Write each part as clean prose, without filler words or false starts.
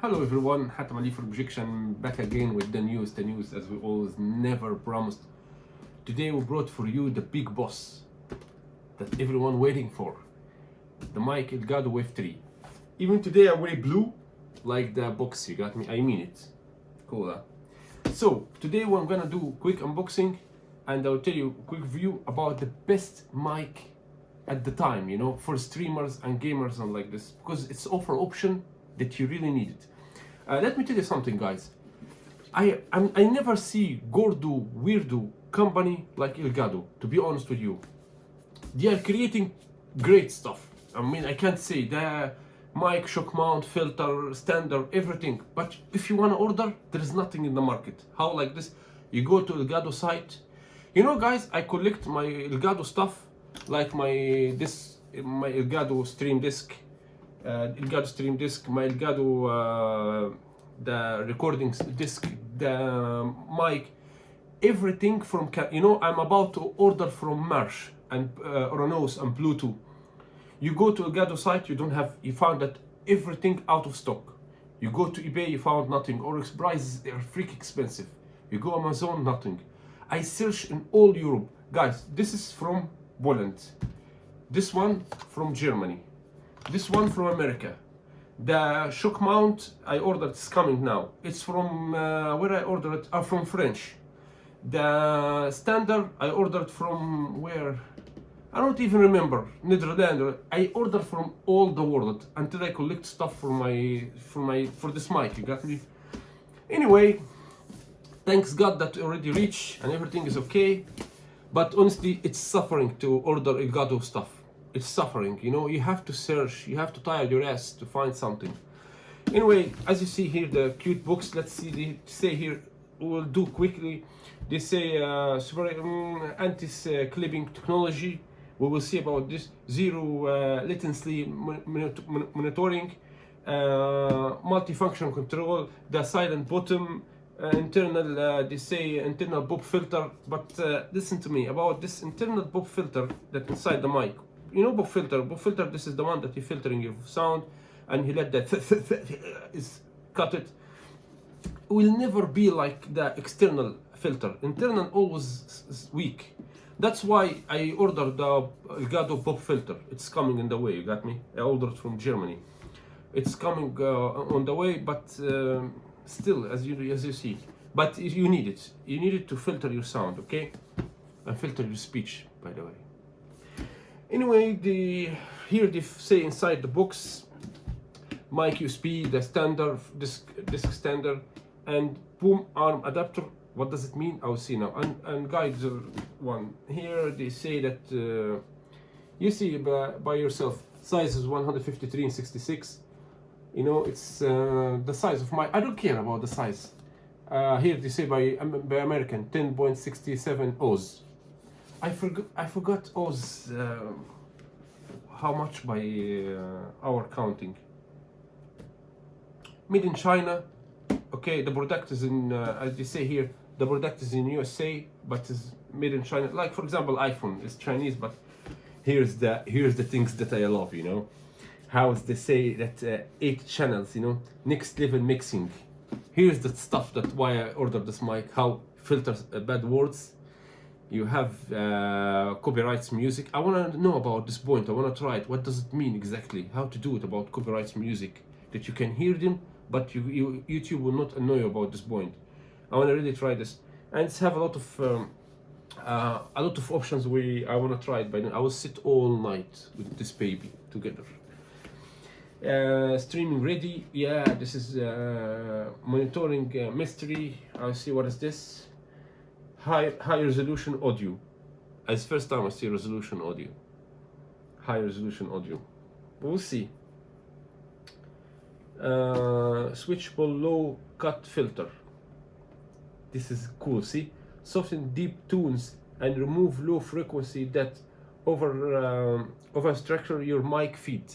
Hello everyone, Hatem from Objection, back again with the news as we always never promised. Today we brought for you the big boss that everyone waiting for, the mic Elgato Wave 3. Even today I'm wearing blue, like the box, you got me? I mean it. Cool, huh? So today we're gonna do quick unboxing and I'll tell you a quick review about the best mic at the time, you know, for streamers and gamers and like this, because it's offer option that you really need it. Let me tell you something, guys. I never see gordo weirdo company like Elgato, to be honest with you. They are creating great stuff. I mean, I can't say the mic, shock mount, filter, standard, everything. But if you want to order, there is nothing in the market. How like this? You go to Elgato site. You know, guys, I collect my Elgato stuff, like my Elgato stream disc, my Elgato the recording disc, the mic, everything from, you know, I'm about to order from Marsh and Ronos and Bluetooth. You go to Elgato site, you found that everything out of stock. You go to eBay, you found nothing, or prices are freak expensive. You go Amazon, nothing. I search in all Europe. Guys, this is from Poland. This one from Germany. This one from America. The shock mount I ordered is coming now. It's from where I ordered it, from French. The standard I ordered from where? I don't even remember. Netherlands. I ordered from all the world until I collect stuff for this mic. You got me? Anyway, thanks God that already reached and everything is okay. But honestly, it's suffering to order Elgato stuff. It's suffering, you know. You have to search, you have to tire your ass to find something. Anyway, as you see here, the cute box. Let's see. They say here, we'll do quickly. They say super anti-clipping technology. We will see about this. Zero latency monitoring, multifunction control, the silent bottom, internal. They say internal pop filter. But listen to me about this internal pop filter that inside the mic. You know, pop filter. This is the one that you're filtering your sound, and he let that is cut it. Will never be like the external filter. Internal always is weak. That's why I ordered the Elgato pop filter. It's coming in the way. You got me? I ordered from Germany. It's coming on the way, but still, as you see. But you need it. You need it to filter your sound, okay? And filter your speech, by the way. Anyway, here they say inside the box, mic USB, the standard disc standard, and boom arm adapter. What does it mean? I'll see now. And guides one. Here they say that you see by yourself. Size is 153 and 66. You know, it's the size of my. I don't care about the size. Here they say by American 10.67 Oz. I forgot Oz. How much by our counting? Made in China. Okay, the product is in, as they say here, the product is in USA, but is made in China. Like for example, iPhone is Chinese, but here's the things that I love. You know, how they say that 8 channels. You know, next level mixing. Here's the stuff that why I ordered this mic. How filters bad words. You have copyrights music. I want to know about this point. I want to try it. What does it mean exactly? How to do it about copyrights music that you can hear them, but YouTube will not annoy you about this point. I want to really try this, and it's have a lot of options where I want to try it. By then, I will sit all night with this baby together. Streaming ready. Yeah, this is monitoring mystery. I'll see what is this. High resolution audio. It's first time I see resolution audio. High resolution audio. We'll see. Switchable low cut filter. This is cool. See, soften deep tones and remove low frequency that overstructure your mic feed.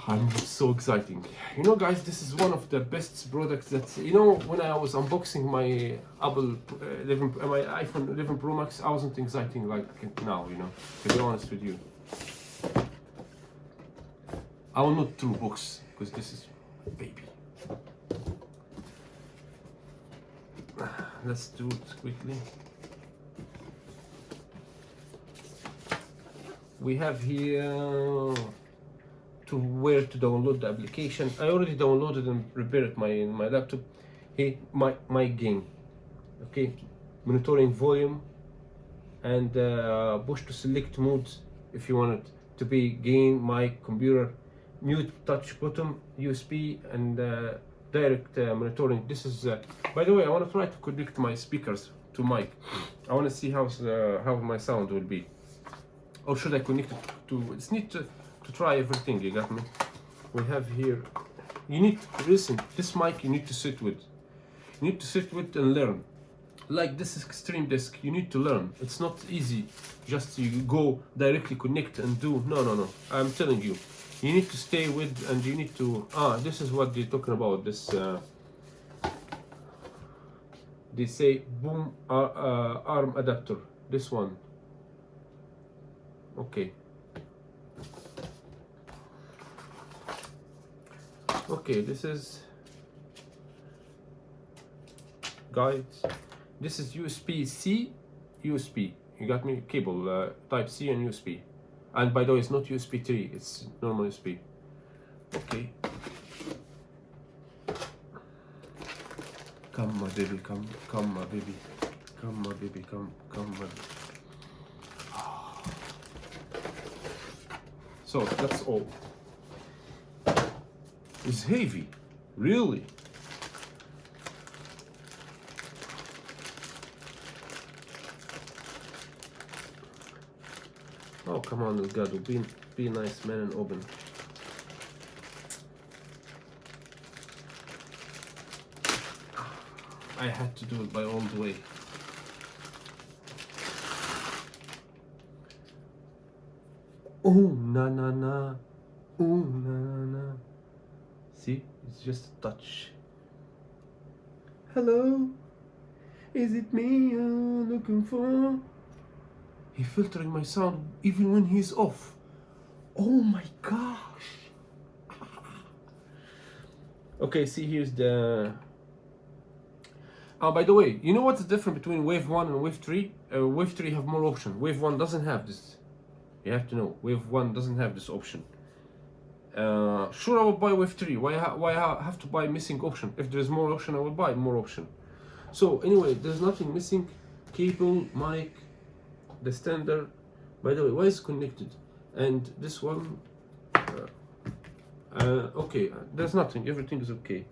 I'm so exciting. You know, guys, this is one of the best products that, you know, when I was unboxing my Apple 11, my iPhone 11 Pro Max, I wasn't exciting like now, you know, to be honest with you. I will not through books because this is a baby. Let's do it quickly. We have here to where to download the application. I already downloaded and prepared my laptop. Hey, my game. Okay, monitoring volume and push to select modes if you want it to be gain, mic, computer, mute, touch button, USB, and direct monitoring. This is by the way, I want to try to connect my speakers to mic. I want to see how my sound will be, or should I connect it to? It's need to try everything. You got me? We have here. You need to listen. This mic you need to sit with. You need to sit with and learn. Like this is extreme disc, you need to learn. It's not easy just you go directly connect and do. No. I'm telling you, you need to stay with and you need to. This is what they're talking about. This they say boom arm adapter. This one. Okay. Okay, this is guides. This is USB-C, USB. You got me? Cable, Type C and USB. And by the way, it's not USB 3, it's normal USB. Okay. Come, my baby, come, my baby. Come, my baby, come, my baby. So, that's all. It's heavy, really. Oh, come on, Elgato, be nice, man, and open. I had to do it by all the way. Oh, na. Oh, na. See, it's just a touch. Hello, is it me you're looking for? He's filtering my sound even when he's off. Oh my gosh. Okay, see, here's the... by the way, you know what's the difference between Wave 1 and Wave 3? Wave 3 have more option. Wave 1 doesn't have this. You have to know, Wave 1 doesn't have this option. Sure, I will buy Wave 3. Why I have to buy missing option? If there is more option, I will buy more option. So anyway, there's nothing missing. Cable, mic, the standard. By the way, why is it connected? And this one, okay, there's nothing, everything is okay.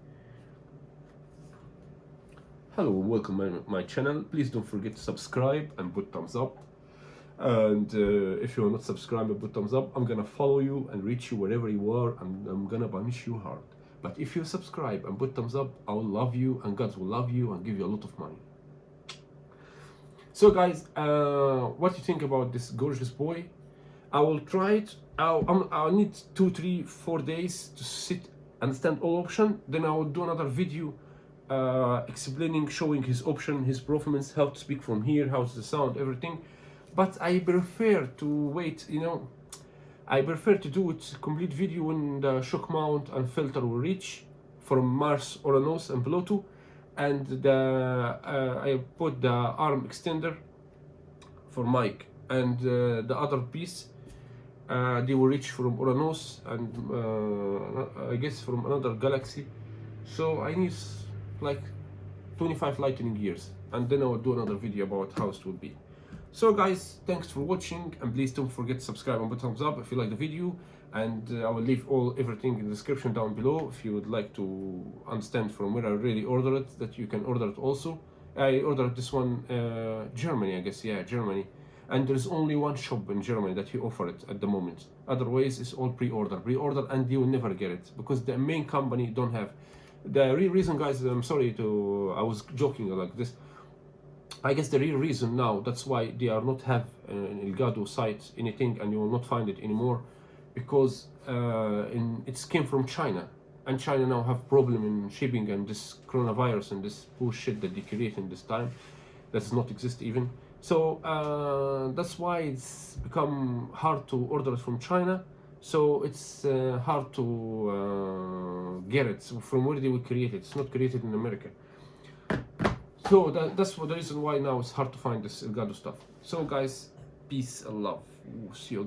Hello, welcome to my channel. Please don't forget to subscribe and put thumbs up. And if you are not subscribed and put thumbs up, I'm gonna follow you and reach you wherever you are, and I'm gonna punish you hard. But if you subscribe and put thumbs up, I will love you, and God will love you and give you a lot of money. So guys, what do you think about this gorgeous boy? I will try it. I'll need 2, 3, 4 days to sit, understand all option. Then I will do another video explaining, showing his option, his performance, how to speak from here, how's the sound, everything. But I prefer to wait, you know, I prefer to do it complete video when the shock mount and filter will reach from Mars, Uranus and Pluto. And I put the arm extender for mic, and the other piece they will reach from Uranus and I guess from another galaxy. So I need like 25 lightning years, and then I will do another video about how it will be. So guys, thanks for watching, and please don't forget to subscribe and put thumbs up if you like the video. And I will leave everything in the description down below if you would like to understand from where I really ordered it, that you can order it also. I ordered this one, Germany, I guess, yeah, Germany. And there's only one shop in Germany that he offer it at the moment. Otherwise, it's all pre-order, and you will never get it because the main company don't have. The real reason, guys, I'm sorry I was joking like this. I guess the real reason now, that's why they are not have an Elgato site, anything, and you will not find it anymore. Because it came from China, and China now have problem in shipping, and this coronavirus and this bullshit that they create in this time that does not exist even. So that's why it's become hard to order it from China. So it's hard to get it. So from where did we create it? It's not created in America. So that's the reason why now it's hard to find this Elgato stuff. So guys, peace and love. See you again.